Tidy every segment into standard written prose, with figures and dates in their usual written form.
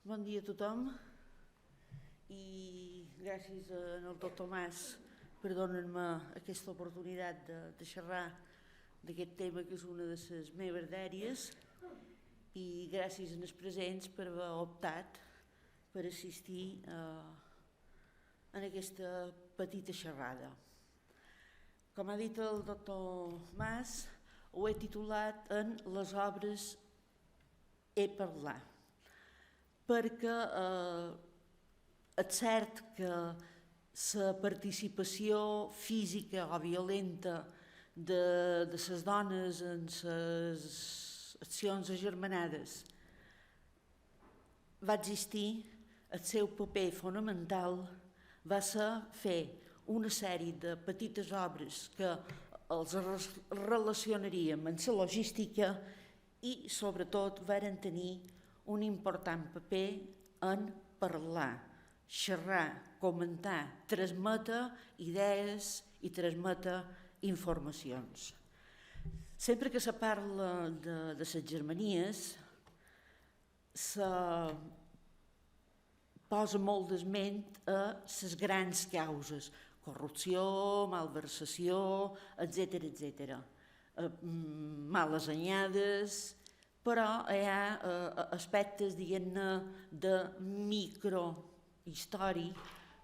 Bon dia a tothom i gràcies al doctor Mas per donar-me aquesta oportunitat de xerrar d'aquest tema que és una de les meves dèries i gràcies als presents per haver optat per assistir en aquesta petita xerrada. Com ha dit el doctor Mas, ho he titulat en Les obres he parlat, perquè és cert que la participació física o violenta de les dones en les accions agermanades va existir. El seu paper fonamental va ser fer una sèrie de petites obres que els relacionaríem amb la logística i sobretot varen tenir un important paper en parlar, xerrar, comentar, transmetre idees i transmetre informacions. Sempre que se parla de les germanies, se posa molt d'esment a les grans causes, corrupció, malversació, etc. Males anyades, però hi ha aspectes, diguem-ne, de microhistòria,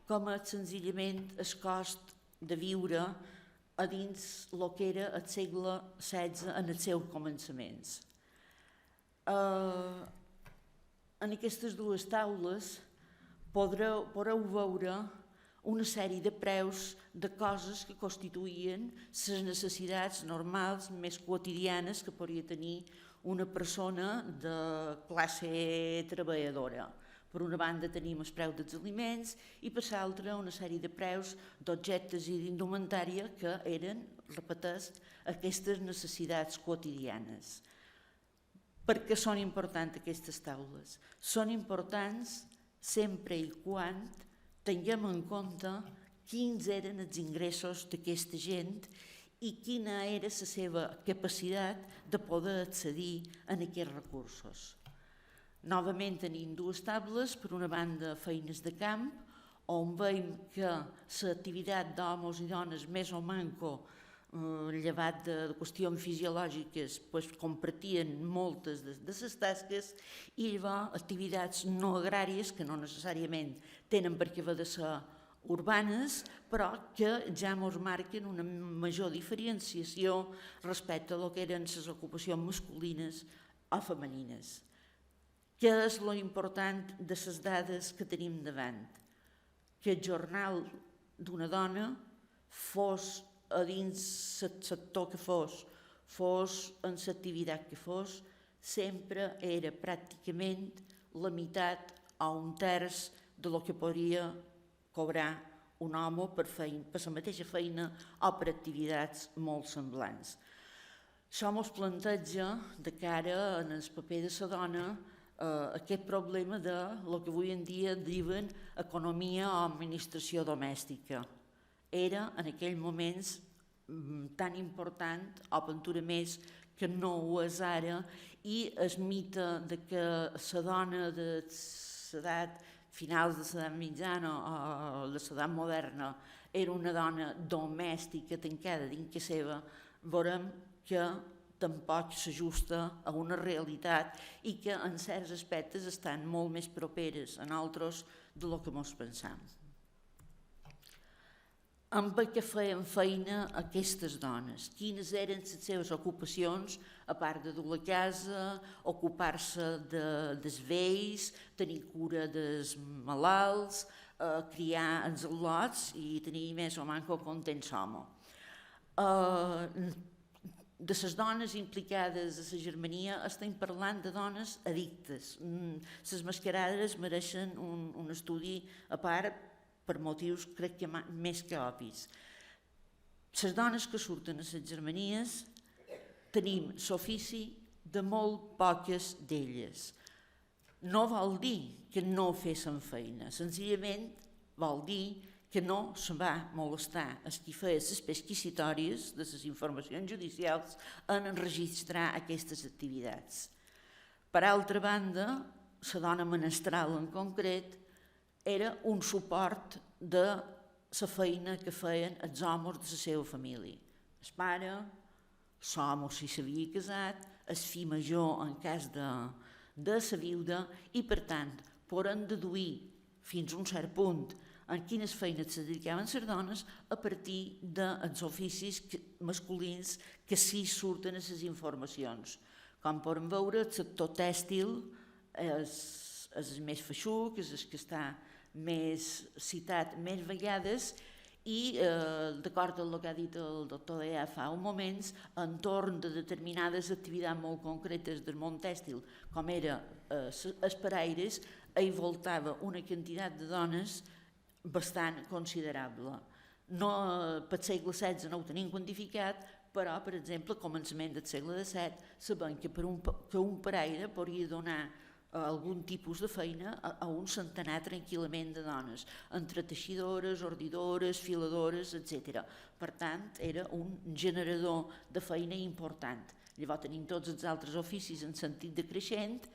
com senzillament el cost de viure a dins el que era el segle XVI en els seus començaments. En aquestes dues taules podreu veure una sèrie de preus de coses que constituïen les necessitats normals més quotidianes que podria tenir una persona de classe treballadora. Per una banda tenim el preu dels aliments i per l'altra una sèrie de preus d'objectes i d'indumentària que eren, repeteix, aquestes necessitats quotidianes. Per què són importants aquestes taules? Són importants sempre i quan tinguem en compte quins eren els ingressos d'aquesta gent i quina era la seva capacitat de poder accedir a aquests recursos. Novament tenim dues taules, per una banda feines de camp, on veiem que l'activitat d'homes i dones més o manco, llevat de qüestions fisiològiques, compartien moltes de les tasques, i llavors activitats no agràries, que no necessàriament tenen per què haver de ser urbanes, però que ja ens marquen una major diferenciació respecte a que eren les ocupacions masculines o femenines. Què és lo important de les dades que tenim davant? Que el jornal d'una dona fos a dins el sector que fos en l'activitat que fos, sempre era pràcticament la meitat o un terç de lo que podria cobrar un home per la mateixa feina o per activitats molt semblants. Això ens planteja de cara en el paper de la dona aquest problema de lo que avui en dia diuen economia o administració domèstica. Era en aquells moments tan important, o pintura més, que no ho és ara, i el mite de que la dona de l'edat finals de l'edat mitjana o de l'edat moderna era una dona domèstica tancada dins que seva, veurem que tampoc s'ajusta a una realitat i que en certs aspectes estan molt més properes en altres del que ens pensam. Amb què feien feina aquestes dones? Quines eren les seves ocupacions, a part de dur la casa, ocupar-se dels vells, tenir cura dels malalts, criar els al·lots i tenir més o manco contents home. De les dones implicades a la germania estem parlant de dones addictes. Les mascarades mereixen un estudi a part per motius, crec que més que obvis. Les dones que surten a les germanies tenim l'ofici de molt poques d'elles. No vol dir que no fessin feina, senzillament vol dir que no se va molestar els qui feia les pesquisatòries de les informacions judicials en enregistrar aquestes activitats. Per altra banda, la dona menestral en concret, era un suport de la feina que feien els homes de la seva família. El pare, l'home si s'havia casat, el fill major en cas de la viuda, i per tant podem deduir fins a un cert punt en quines feines se dedicaven les dones a partir dels oficis masculins que sí surten a les informacions. Com podem veure, el sector tèxtil és el més feixuc, és el que està més citat més vegades, i d'acord amb el que ha dit el doctor Dea fa un moment, entorn de determinades activitats molt concretes del món tèxtil, com era els paraires, hi voltava una quantitat de dones bastant considerable. Per segle XVI no ho tenim quantificat, però, per exemple, a començament del segle XVII, sabem que un paraire podria donar algun tipus de feina a un centenar tranquil·lament de dones, entre teixidores, ordidores, filadores, etc. Per tant, era un generador de feina important. Llavors tenim tots els altres oficis en sentit decreixent,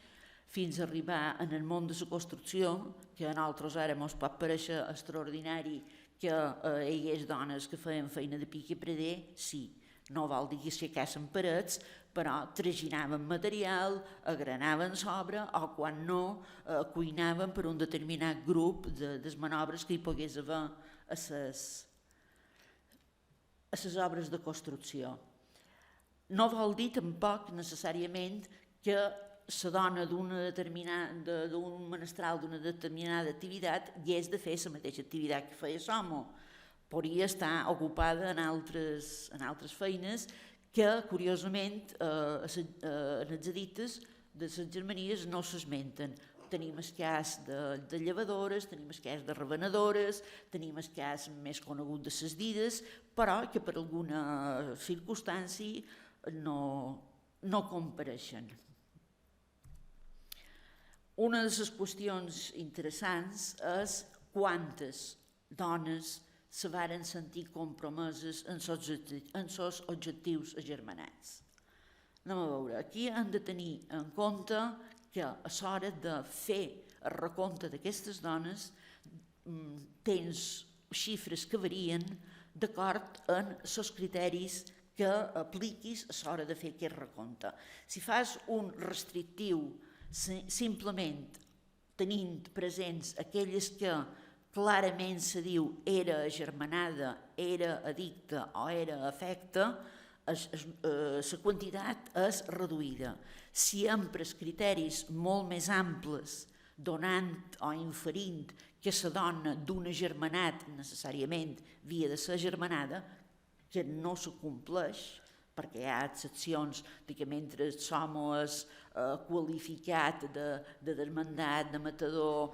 fins a arribar en el món de la construcció, que a nosaltres ara ens pot parèixer extraordinari que hi hagués dones que feien feina de pic i preder, sí. No vol dir que aixecassen parets, però traginaven material, agranaven sobre o, quan no, cuinaven per un determinat grup de manobres que hi pogués haver a les obres de construcció. No vol dir tampoc necessàriament que la dona d'un menestral d'una determinada activitat hagués de fer la mateixa activitat que feia l'home. Podria estar ocupada en altres feines que, curiosament, en els edictes de les Germanies no s'esmenten. Tenim el cas de llevadores, tenim el cas de revenedores, tenim el cas més conegut de les dides, però que per alguna circumstància no compareixen. Una de les qüestions interessants és quantes dones se varen sentir compromeses en els objectius agermanats. Anem a veure, aquí hem de tenir en compte que a l'hora de fer el recompte d'aquestes dones tens xifres que varien d'acord amb els criteris que apliquis a l'hora de fer aquest recompte. Si fas un restrictiu simplement tenint presents aquelles que clarament se diu era agermanada, era addicta o era afecta, la quantitat és reduïda. Si empres criteris molt més amples, donant o inferint que la dona d'un agermanat necessàriament havia de ser agermanada, que no se compleix, perquè hi ha excepcions que mentre l'home és qualificat de desmandat, de matador,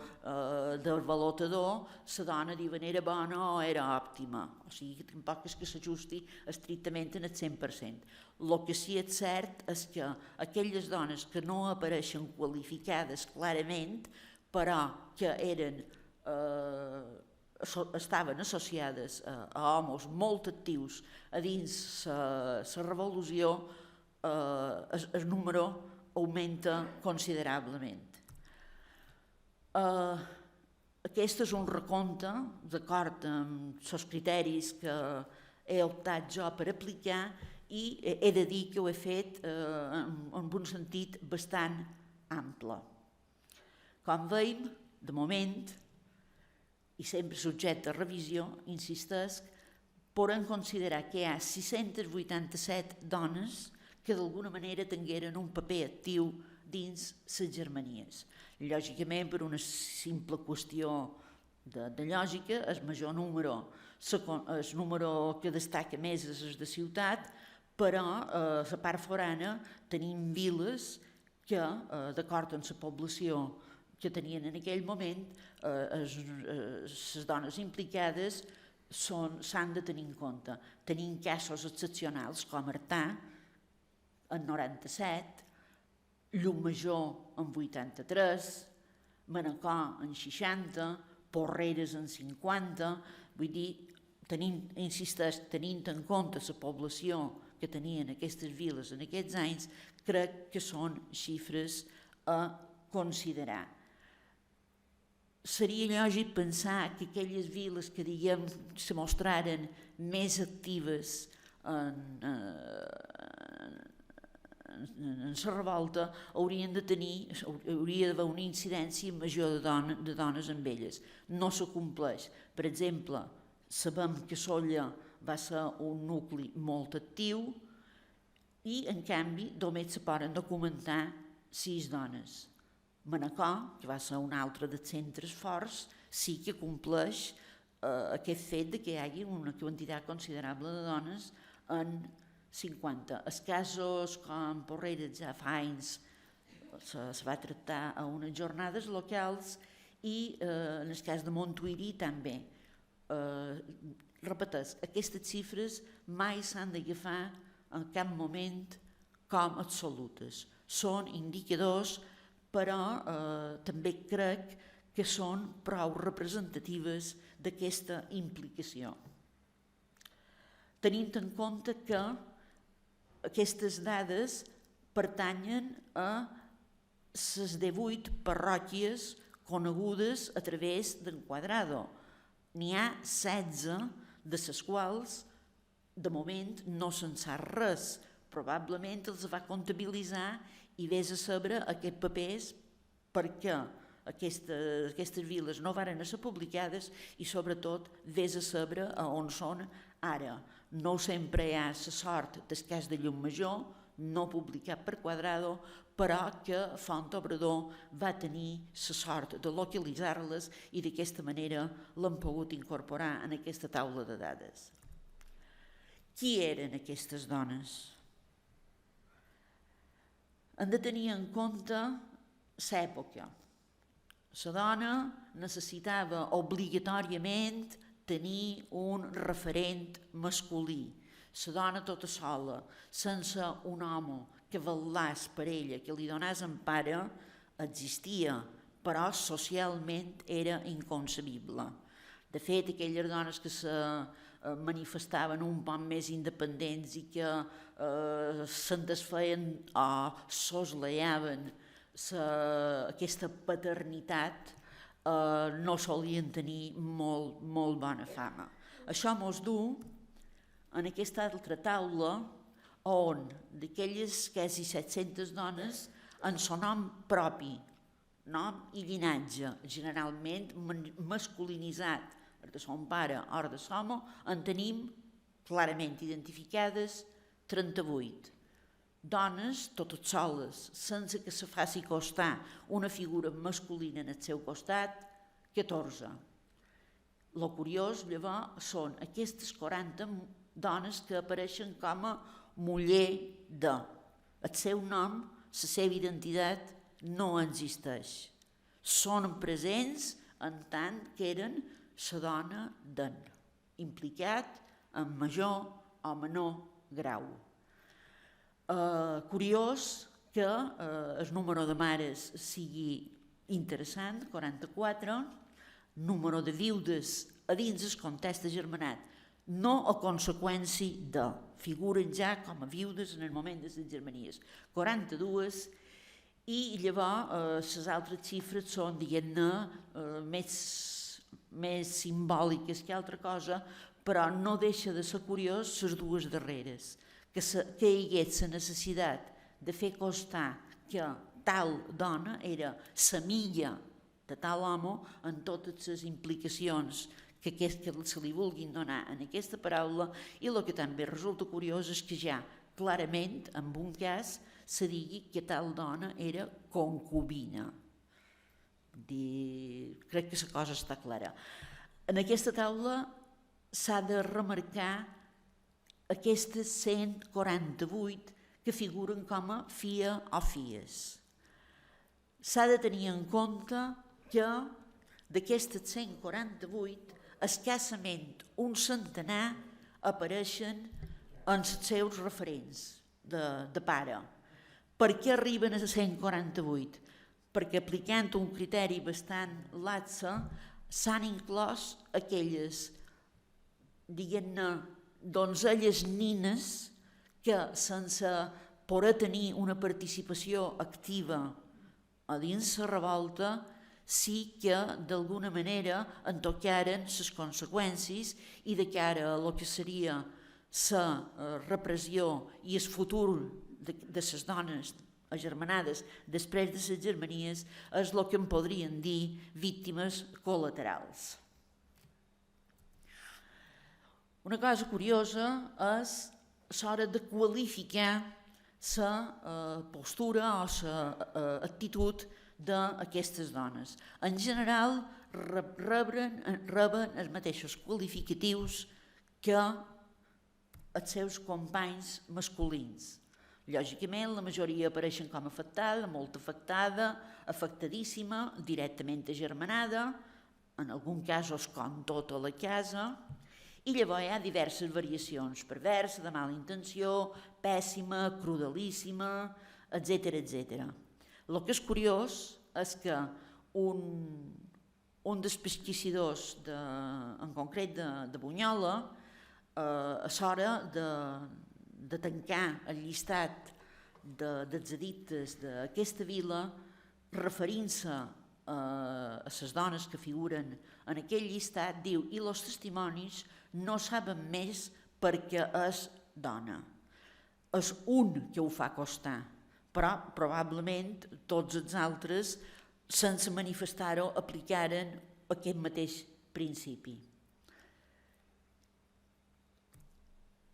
d'albalotador, la dona diuen era bona o era òptima. O sigui, tampoc és que s'ajusti estrictament en el 100%. El que sí és cert és que aquelles dones que no apareixen qualificades clarament, però que estaven associades a homes molt actius a dins la revolució, el número augmenta considerablement. Aquest és un recompte, d'acord amb els criteris que he optat jo per aplicar, i he de dir que ho he fet en un sentit bastant ample. Com veiem, de moment, i sempre subjecte a revisió, insistesc, podem considerar que hi ha 687 dones que d'alguna manera tingueren un paper actiu dins les Germanies. Lògicament, per una simple qüestió de lògica, el major número, el número que destaca més és el de ciutat, però a la part forana tenim viles que, d'acord amb la població que tenien en aquell moment, les dones implicades s'han de tenir en compte. Tenim casos excepcionals com Artà, en 97, Llucmajor en 83, Manacor en 60, Porreres en 50, vull dir, tenint en compte la població que tenien aquestes viles en aquests anys, crec que són xifres a considerar. Seria lògic pensar que aquelles viles que, diguem, se mostraren més actives en la revolta hauria d'haver una incidència major de dones amb elles. No s'acompleix. Per exemple, sabem que Sóller va ser un nucli molt actiu i, en canvi, només se poden documentar 6 dones. Manacor, que va ser un altre dels centres forts, sí que compleix aquest fet que hi hagi una quantitat considerable de dones en 50. Els casos com Porreres ja fa anys se va tractar a unes jornades locals i en el cas de Montuïri també. Repeteix, aquestes xifres mai s'han d'agafar en cap moment com absolutes. Són indicadors, però també crec que són prou representatives d'aquesta implicació. Tenint en compte que aquestes dades pertanyen a les 18 parròquies conegudes a través d'Enquadrado. N'hi ha 16 de les quals de moment no se'n sap res. Probablement els va comptabilitzar i vés a saber aquests papers perquè aquestes viles no varen ser publicades i sobretot vés a saber on són ara. No sempre hi ha la sort del cas de Llucmajor, no publicat per Quadrado, però que Fontobrador va tenir la sort de localitzar-les i d'aquesta manera l'han pogut incorporar en aquesta taula de dades. Qui eren aquestes dones? Hem de tenir en compte l'època. La dona necessitava obligatòriament tenir un referent masculí. La dona tota sola, sense un home que vetllés per ella, que li donés empara, existia, però socialment era inconcebible. De fet, aquelles dones que se manifestaven un poc més independents i que se'n desfeien o sosleaven aquesta paternitat no solien tenir molt bona fama. Això mos du en aquesta altra taula on d'aquelles quasi 700 dones en son nom propi, nom i llinatge, generalment masculinitzat, de son pare o de son home, en tenim clarament identificades 38. Dones, totes soles, sense que se faci costar una figura masculina en el seu costat, 14. Lo curiós, llavors, són aquestes 40 dones que apareixen com a muller de. El seu nom, la seva identitat, no existeix. Són presents en tant que eren la dona d'en, implicat en major o menor grau. Curiós que el número de mares sigui interessant, 44, número de viudes a dins el context germanat, no a conseqüència de, figuren ja com a viudes en el moment de les germanies, 42, i llavors les altres xifres són, diguem-ne, més simbòliques que altra cosa, però no deixa de ser curiós les dues darreres, que hi hagués la necessitat de fer constar que tal dona era la milla de tal home en totes les implicacions que se li vulguin donar en aquesta paraula, i el que també resulta curiós és que ja clarament, en un cas, se digui que tal dona era concubina. Crec que la cosa està clara. En aquesta taula s'ha de remarcar aquestes 148 que figuren com a fia o fies. S'ha de tenir en compte que d'aquestes 148, escassament un centenar apareixen en els seus referents de pare. Per què arriben a 148? Perquè aplicant un criteri bastant laxe s'han inclòs aquelles, diguem-ne, donzelles nines que sense poder tenir una participació activa a dins la revolta sí que d'alguna manera en tocaren les conseqüències i de cara a lo que seria la repressió i el futur de les dones agermanades després de les germanies és el que en podrien dir víctimes col·laterals. Una cosa curiosa és l'hora de qualificar la postura o l'actitud d'aquestes dones. En general, reben els mateixos qualificatius que els seus companys masculins. Lògicament, la majoria apareixen com afectada, molt afectada, afectadíssima, directament agermanada, en algun casos com tota la casa, i llavors hi ha diverses variacions, perversa, de mala intenció, pèssima, crudelíssima, etc. El que és curiós és que un dels pesquisidors, en concret de Bunyola, a l'hora de tancar el llistat dels edictes d'aquesta vila, referint-se a les dones que figuren en aquell llistat, diu: i els testimonis no saben més perquè és dona. És un que ho fa costar, però probablement tots els altres, sense manifestar-ho, aplicaren aquest mateix principi.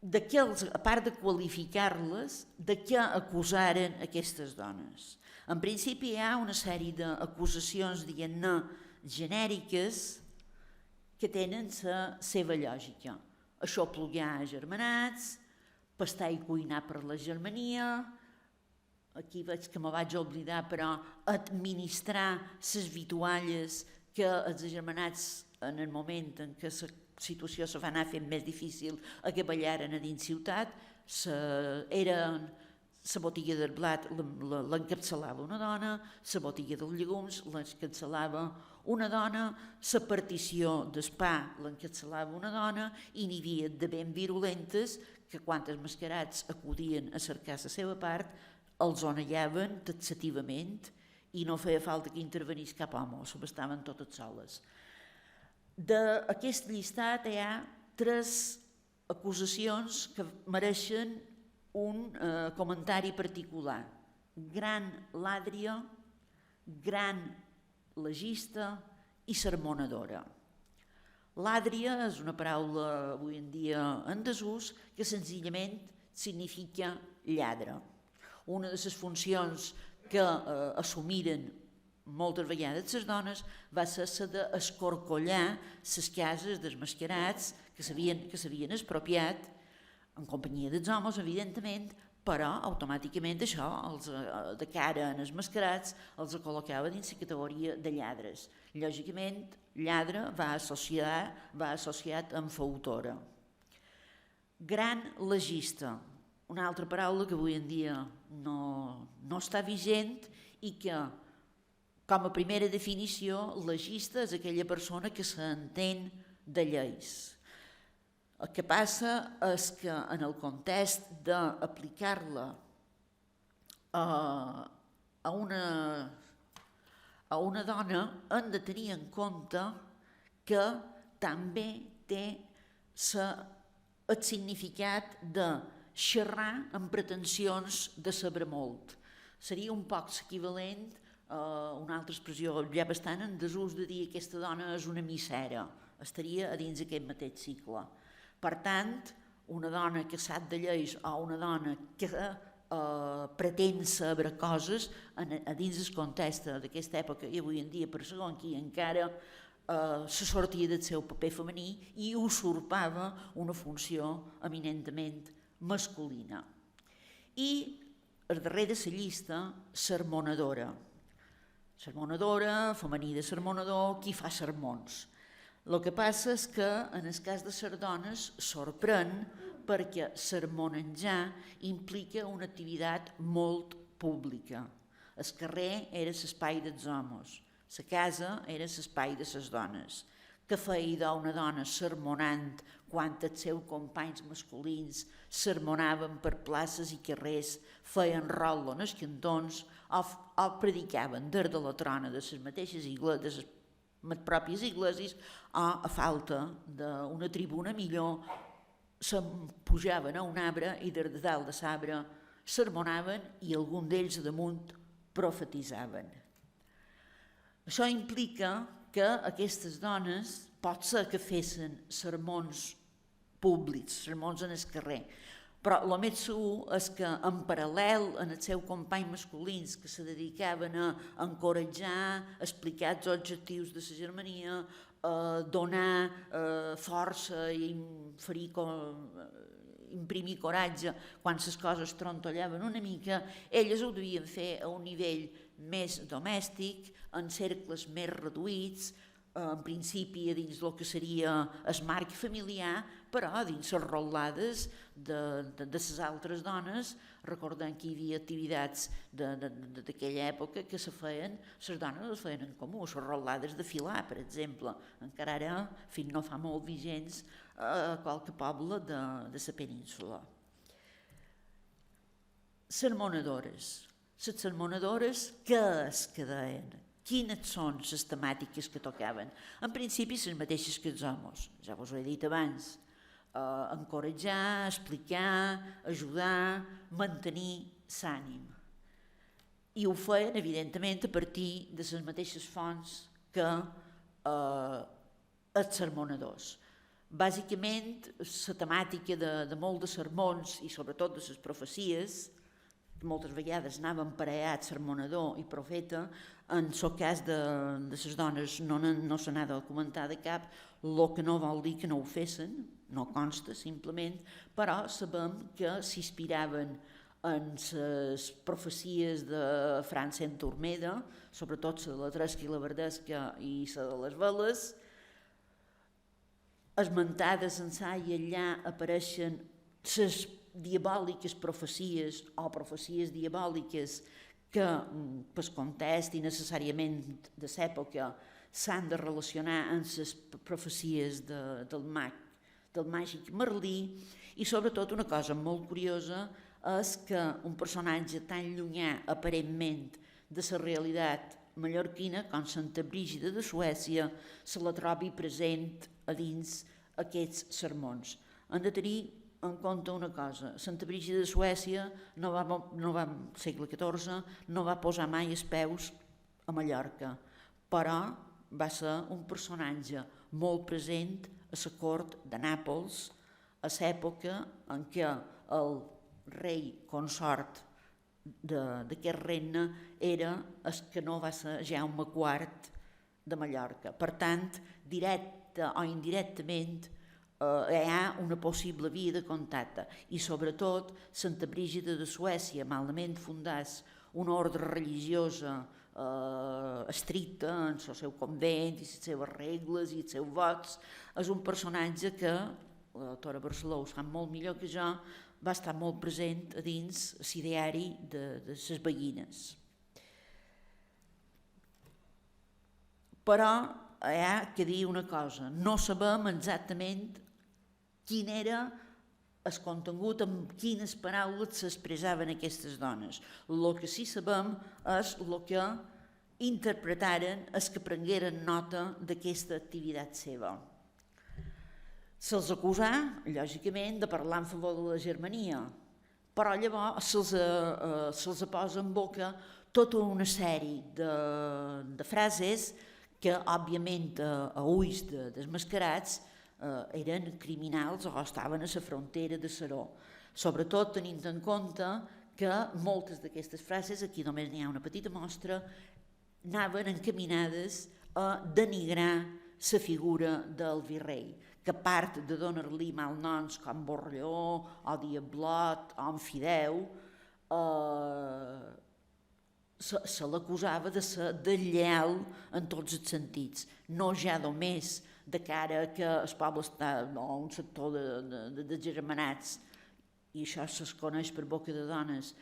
A part de qualificar-les, de què acusaren aquestes dones? En principi hi ha una sèrie d'acusacions, diguem-ne, genèriques que tenen la seva lògica. Aixoplugar agermanats, pastar i cuinar per la germania, aquí veig que me vaig oblidar, però administrar les vitualles que els agermanats, en el moment en què la situació se va anar fent més difícil, acaballaren a dins ciutat, la botiga del blat l'encapçalava una dona, la botiga dels llegums l'encapçalava una dona, la partició del pa l'encapçalava una dona, i n'hi havia de ben virulentes que quan els mascarats acudien a cercar la seva part els onellaven taxativament i no feia falta que intervenís cap home, s'abastaven totes soles. D'aquest llistat hi ha 3 acusacions que mereixen un comentari particular: gran làdria, gran legista i sermonadora. Làdria és una paraula avui en dia en desús que senzillament significa lladre. Una de les funcions que assumiren moltes vegades les dones va ser la d'escorcollar les cases dels mascarats que s'havien expropiat, en companyia dels homes, evidentment, però automàticament això, de cara als mascarats, els col·locava dins la categoria de lladres. Lògicament, lladre va associat amb fautora. Gran legista, una altra paraula que avui en dia no està vigent i que, com a primera definició, legista és aquella persona que s'entén de lleis. El que passa és que en el context d'aplicar-la a una dona hem de tenir en compte que també té el significat de xerrar amb pretensions de saber molt. Seria un poc l'equivalent a una altra expressió ja bastant en desús de dir que aquesta dona és una missera. Estaria a dins aquest mateix cicle. Per tant, una dona que sap de lleis o una dona que pretén saber coses, a dins el context d'aquesta època i avui en dia per segon qui encara se sortia del seu paper femení i usurpava una funció eminentment masculina. I al darrere de la llista, sermonadora. Sermonadora, femení de sermonador, qui fa sermons. El que passa és que en el cas de les dones sorprèn perquè sermonejar implica una activitat molt pública. El carrer era l'espai dels homes, la casa era l'espai de les dones. que feia una dona sermonant quan els seus companys masculins sermonaven per places i carrers, feien rol en els cantons o predicaven des de la trona de les mateixes igleses, de les pròpies iglesis, o a falta d'una tribuna millor se'n pujaven a un arbre i des de dalt de l'arbre sermonaven i algun d'ells a damunt profetitzaven. Això implica que aquestes dones pot ser que fessin sermons públics, sermons en el carrer, però el més segur és que en paral·lel en els seus companys masculins que se dedicaven a encoratjar, a explicar els objectius de la germania, a donar força i imprimir coratge quan les coses trontollaven una mica, elles ho devien fer a un nivell més domèstic, en cercles més reduïts, en principi a dins del que seria el marc familiar, però a dins les rotllades de les altres dones. Recordem que hi havia activitats d'aquella època que se feien, les dones les feien en comú, les rotllades de filar, per exemple, encara ara, fins no fa molt vigents, a qualque poble de la península. Sermonadores. Les sermonadores, què és que deien? Quines són les temàtiques que tocaven? En principi, les mateixes que els homes, ja vos ho he dit abans, encoratjar, explicar, ajudar, mantenir l'ànim. I ho feien, evidentment, a partir de les mateixes fonts que els sermonadors. Bàsicament, la temàtica de molts de sermons i sobretot de les profecies, que moltes vegades anaven parellats sermonador i profeta, en el cas de les dones no se n'ha de comentar de cap, el que no vol dir que no ho fessin, no consta simplement, però sabem que s'inspiraven en les profecies de Fran Centormeda, sobretot la de la Tresca i la Verdesca i la de les Veles. Esmentades en sa i allà apareixen les diabòliques profecies o profecies diabòliques que, per context i necessàriament de l'època, s'han de relacionar amb les profecies del màgic Merlí. I sobretot una cosa molt curiosa és que un personatge tan llunyà aparentment de la realitat mallorquina com Santa Brígida de Suècia se la trobi present a dins aquests sermons. Hem de tenir en compte una cosa: Santa Brígida de Suècia no va segle XIV, no va posar mai els peus a Mallorca, però va ser un personatge molt present a la cort de Nàpols, a l'època en què el rei consort d'aquest regne era el que no va ser Jaume IV de Mallorca. Per tant, directe o indirectament, hi ha una possible via de contacte i sobretot Santa Brígida de Suècia, malament fundàs una ordre religiosa estricta en el seu convent i les seves regles i els seus vots, és un personatge que, la doctora Barceló ho sap molt millor que jo, va estar molt present a dins l'ideari de les veïnes. Però hi ha que dir una cosa: no sabem exactament quin era el contingut, amb quines paraules s'expressaven aquestes dones. El que sí sabem és el que interpretaren els que prengueren nota d'aquesta activitat seva. Se'ls acusà, lògicament, de parlar en favor de la germania, però llavors se'ls posa en boca tota una sèrie de frases que, òbviament, a ulls desmascarats, eren criminals o estaven a la frontera de Seró. Sobretot tenint en compte que moltes d'aquestes frases, aquí només n'hi ha una petita mostra, anaven encaminades a denigrar la figura del virrei, que a part de donar-li malnoms com Borrelló o Diablot o Amfideu, se l'acusava de ser deslleial en tots els sentits, no ja només de cara a que el poble està en un sector de germanats, i això es coneix per boca de dones,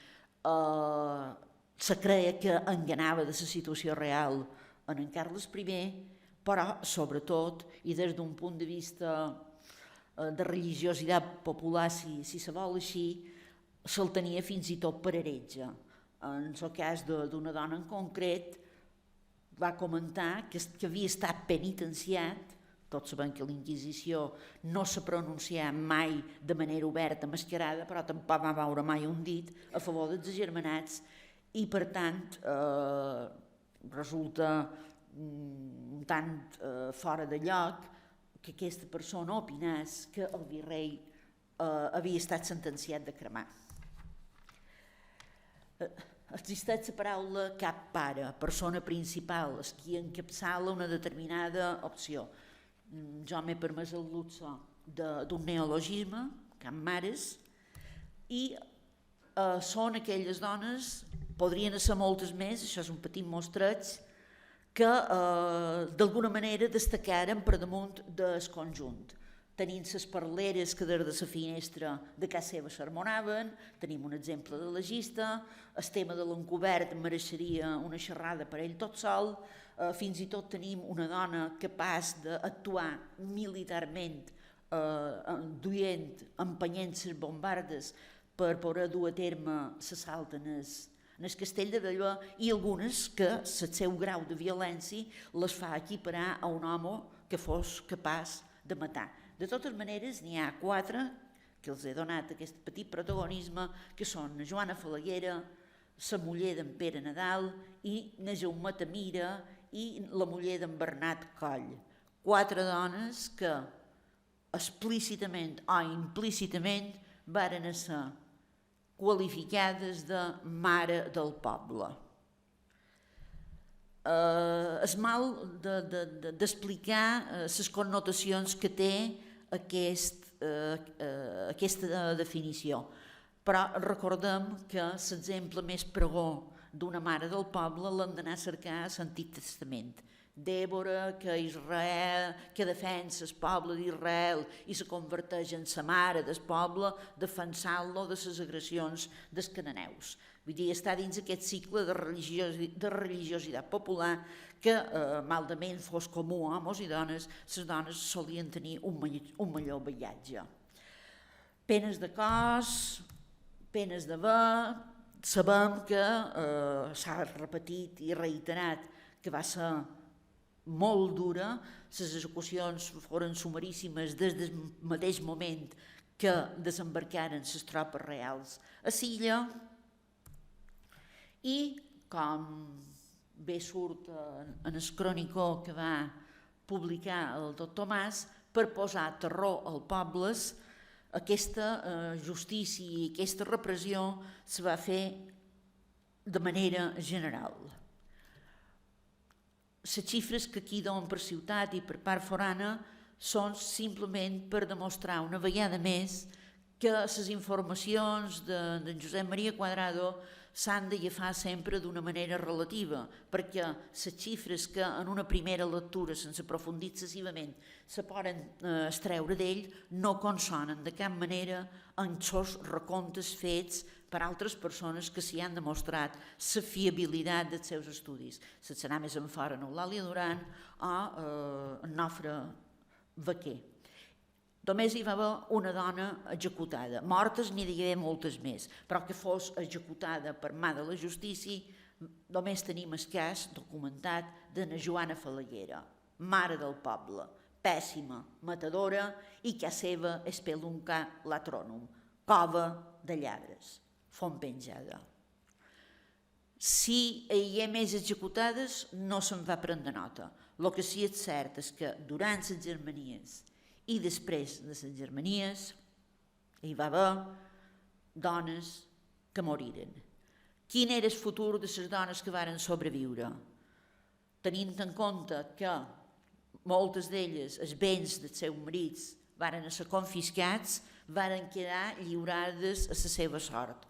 se creia que enganava de la situació real en Carles I, però sobretot, i des d'un punt de vista de religiositat popular, si se vol així, se'l tenia fins i tot per heretge. En el cas d'una dona en concret, va comentar que havia estat penitenciat. Tots sabem que la Inquisició no se pronuncià mai de manera oberta, mascarada, però tampoc va veure mai un dit a favor dels agermanats i, per tant, resulta un tant fora de lloc que aquesta persona opinés que el virrei havia estat sentenciat de cremar. Existeix la paraula cap pare, persona principal, és qui encapçala una determinada opció. Jo m'he permès el luxe d'un neologisme, cap mares, i són aquelles dones, podrien ser moltes més, això és un petit mostreig, que d'alguna manera destacaren per damunt del conjunt. Tenim les parleres que des de la finestra de casa seva sermonaven, tenim un exemple de legista, el tema de l'encobert mereixeria una xerrada per ell tot sol, fins i tot tenim una dona capaç d'actuar militarment, empenyent les bombardes per poder dur a terme l'assalt en el castell de Bellver, i algunes que el seu grau de violència les fa equiparar a un home que fos capaç de matar. De totes maneres, n'hi ha 4 que els he donat aquest petit protagonisme, que són la Joana Falaguera, la muller d'en Pere Nadal i la Jaumeta Mira i la muller d'en Bernat Coll. 4 dones que explícitament o implícitament varen ser qualificades de mare del poble. És mal d'explicar les connotacions que té aquesta definició, però recordem que l'exemple més pregó d'una mare del poble l'hem d'anar a cercar a l'Antic Testament. Dèbora, que defensa el poble d'Israel i se converteix en la mare del poble, defensant-lo de les agressions dels cananeus. Vull dir, està dins aquest cicle de religiositat popular que, malament fos comú a homes i dones, les dones solien tenir un millor viatge. Penes de cos, penes de haver, sabem que s'ha repetit i reiterat que va ser molt dura, les execucions foren sumaríssimes des del mateix moment que desembarcaren les tropes reals a Silla, i com bé surt en el crònicó que va publicar el doctor Mas, per posar terror als pobles, aquesta justícia i aquesta repressió se va fer de manera general. Les xifres que aquí donen per ciutat i per part forana són simplement per demostrar una vegada més que les informacions d'en Josep Maria Cuadrado s'han d'agafar sempre d'una manera relativa, perquè les xifres que en una primera lectura, sense aprofundir excessivament, se poden extreure d'ell, no consonen de cap manera amb els recomptes fets per altres persones que s'hi han demostrat la fiabilitat dels seus estudis. Se serà més en fora en Eulàlia Duran o en Nofre Vaquer. Només hi va haver una dona executada. Mortes n'hi havia moltes més, però que fos executada per mà de la justícia, només tenim el cas documentat de na Joana Falaguera, mare del poble, pèssima, matadora, i que seva espelunca latronum, cova de lladres, font penjada. Si hi ha més executades, no se'n va prendre nota. El que sí és cert és que durant les Germanies i després de les Germanies hi va haver dones que moriren. Quin era el futur de les dones que varen sobreviure? Tenint en compte que moltes d'elles, els béns dels seus marits, varen ser confiscats, varen quedar lliurades a la seva sort.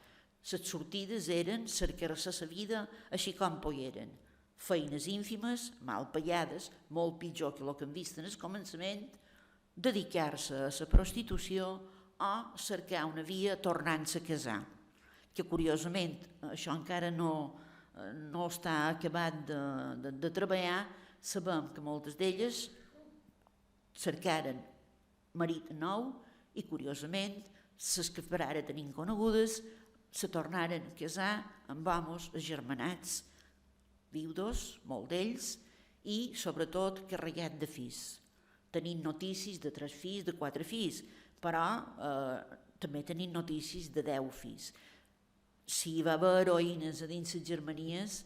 Les sortides eren cercar-se la vida així com pogueren. Feines ínfimes, mal pagades, molt pitjor que el que hem vist en el començament, dedicar-se a la prostitució o cercar una via tornant-se a casar, que curiosament això encara no està acabat de treballar, sabem que moltes d'elles cercaren marit nou i, curiosament, les que per ara tenim conegudes se tornaren a casar amb homes agermanats, viudos, molt d'ells, i sobretot carregats de fills. Tenim notícies de 3 fills, de 4 fills, però també tenim notícies de 10 fills. Si hi va haver heroïnes a dins les Germanies,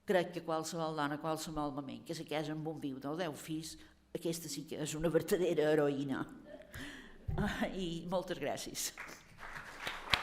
crec que qualsevol dona, a qualsevol moment, que se casa amb un viudo o 10 fills, aquesta sí que és una vertadera heroïna. I moltes gràcies.